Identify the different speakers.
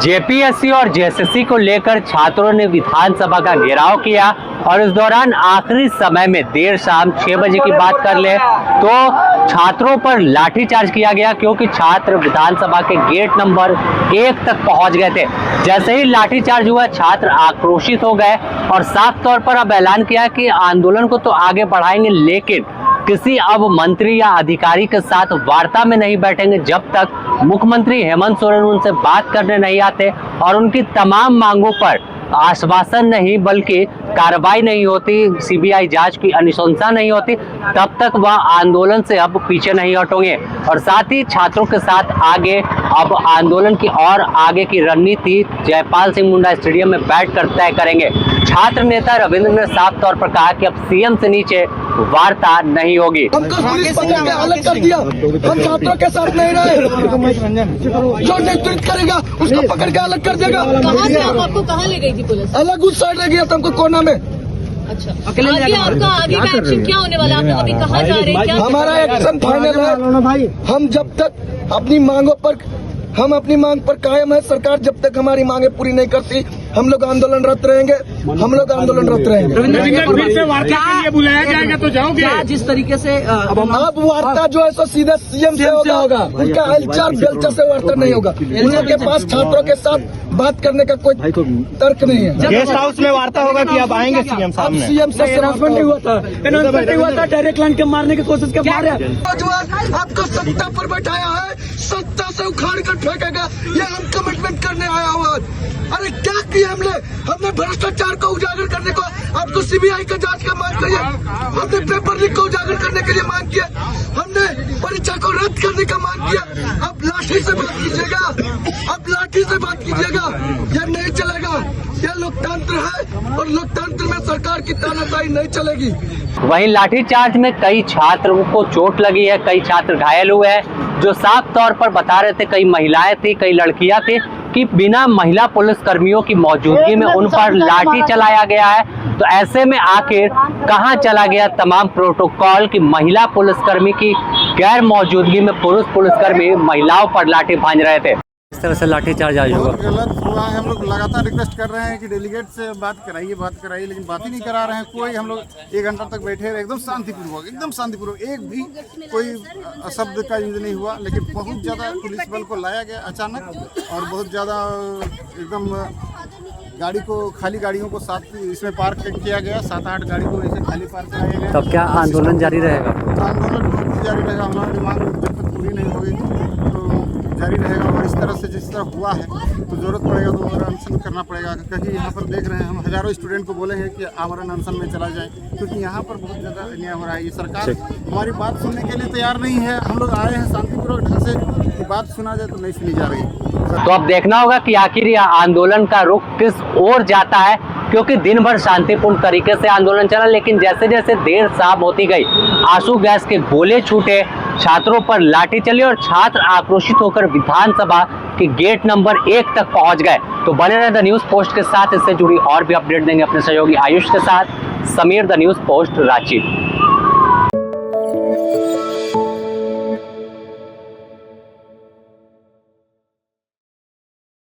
Speaker 1: JPSC और JSSC को लेकर छात्रों ने विधानसभा का घेराव किया और इस दौरान आखिरी समय में देर शाम 6 बजे की बात कर ले तो छात्रों पर लाठीचार्ज किया गया, क्योंकि छात्र विधानसभा के गेट नंबर 1 तक पहुंच गए थे। जैसे ही लाठीचार्ज हुआ छात्र आक्रोशित हो गए और साफ तौर पर अब ऐलान किया कि आंदोलन को तो आगे बढ़ाएंगे, लेकिन किसी अब मंत्री या अधिकारी के साथ वार्ता में नहीं बैठेंगे जब तक मुख्यमंत्री हेमंत सोरेन उनसे बात करने नहीं आते और उनकी तमाम मांगों पर आश्वासन नहीं बल्कि कार्रवाई नहीं होती, सीबीआई जांच की अनुशंसा नहीं होती, तब तक वह आंदोलन से अब पीछे नहीं हटेंगे। और साथ ही छात्रों के साथ आगे अब आंदोलन की और आगे की रणनीति जयपाल सिंह मुंडा स्टेडियम में बैठकर तय करेंगे। छात्र नेता रविंद्र ने साफ तौर पर कहा कि अब सीएम से नीचे वार्ता नहीं होगी।
Speaker 2: हमको पुलिस पकड़ के अलग कर दिया, हम छात्रों के साथ नहीं रहे। जो नेतृत्व करेगा उसको पकड़ के अलग कर देगा।
Speaker 3: आपको कहाँ ले गई थी पुलिस?
Speaker 2: अलग उस साइड ले गया था हमको कोना में।
Speaker 3: अच्छा, आगे आपका आगे का एक्शन क्या होने वाला है? आप अभी कहाँ जा रहे हैं?
Speaker 2: हमारा एक्शन फाइनल है। हम जब तक अपनी मांगों पर अपनी मांग पर कायम है। सरकार जब तक हमारी मांगे पूरी नहीं करती हम लोग आंदोलनरत रहेंगे।
Speaker 4: बुलाया जाएगा तो जाओगे?
Speaker 5: जिस तरीके से
Speaker 2: अब वार्ता जो है सो सीधे सीएम से होगा। उनका हलचल बेलचा से वार्ता नहीं होगा। उनके पास छात्रों के साथ बात करने का कोई तर्क नहीं है।
Speaker 4: गेस्ट हाउस में वार्ता होगा कि अब आएंगे सीएम साहब?
Speaker 2: सीएम से अनाउंसमेंट हुआ था, डायरेक्ट लाइन के मारने की कोशिश के मारे। आपको सत्ता पर बैठाया है, सत्ता से उखाड़ कर फेंकेगा, ये हम कमिटमेंट करने आया हुआ। अरे क्या किया हमने भ्रष्टाचार को उजागर करने को, आपको सीबीआई का जांच का मांग किया, हमने पेपर लीक को उजागर करने के लिए मांग किया, हमने परीक्षा को रद्द करने का मांग किया। अब लाठी से बात कीजिएगा, अब लाठी से बात कीजिएगा, ये नहीं चलेगा। ये लोकतंत्र है और लोकतंत्र में सरकार की तानाशाही नहीं चलेगी।
Speaker 1: वहीं लाठीचार्ज में कई छात्रों को चोट लगी है, कई छात्र घायल हुए हैं, जो साफ तौर पर बता रहे थे कई महिलाएं थी, कई लड़कियां थी कि बिना महिला पुलिस कर्मियों की मौजूदगी में उन पर लाठी चलाया गया है। तो ऐसे में आखिर कहां चला गया तमाम प्रोटोकॉल कि महिला पुलिसकर्मी की गैर मौजूदगी में पुरुष पुलिसकर्मी महिलाओं पर लाठी भांज रहे थे? इस तरह से लाठीचार्ज आज हुआ।
Speaker 6: गलत हुआ है। हम लोग लगातार रिक्वेस्ट कर रहे हैं कि डेलीगेट से बात कराइए, लेकिन बात ही नहीं करा रहे हैं कोई। हम लोग 1 घंटा तक बैठे रहे एकदम शांतिपूर्वक, एक भी कोई शब्द का यूज नहीं हुआ। लेकिन बहुत ज़्यादा पुलिस बल को लाया गया अचानक और बहुत ज़्यादा एकदम गाड़ी को, खाली गाड़ियों को साथ इसमें पार्क किया गया। 7-8 गाड़ी को ऐसे खाली पार्क कराया गया।
Speaker 1: तब क्या आंदोलन जारी रहेगा?
Speaker 6: आंदोलन बहुत जारी रहेगा। हमारी मांग जब तक पूरी नहीं होगी तो जारी रहेगा। और इस तरह से जिस तरह हुआ है तो जरूरत पड़ेगा तो आमरण अनशन करना पड़ेगा। क्योंकि यहाँ पर देख रहे हैं हम हजारों स्टूडेंट को बोले हैं कि आमरण अनशन में चला जाए, क्योंकि यहाँ पर बहुत ज़्यादा अन्याय हो रहा है। ये सरकार हमारी बात सुनने के लिए तैयार नहीं है। हम लोग आए हैं शांतिपूर्वक ढंग से कि बात सुना जाए तो नहीं सुनी जा रही।
Speaker 1: तो अब देखना होगा कि आखिर यह आंदोलन का रुख किस ओर जाता है, क्योंकि दिन भर शांतिपूर्ण तरीके से आंदोलन चला, लेकिन जैसे जैसे देर शाम होती गई आंसू गैस के गोले छूटे, छात्रों पर लाठी चली और छात्र आक्रोशित होकर विधानसभा के गेट नंबर 1 तक पहुंच गए। तो बने रहे द न्यूज़ पोस्ट के साथ, इससे जुड़ी और भी अपडेट देंगे अपने सहयोगी आयुष के साथ। Sameer, the news post, Ranchi.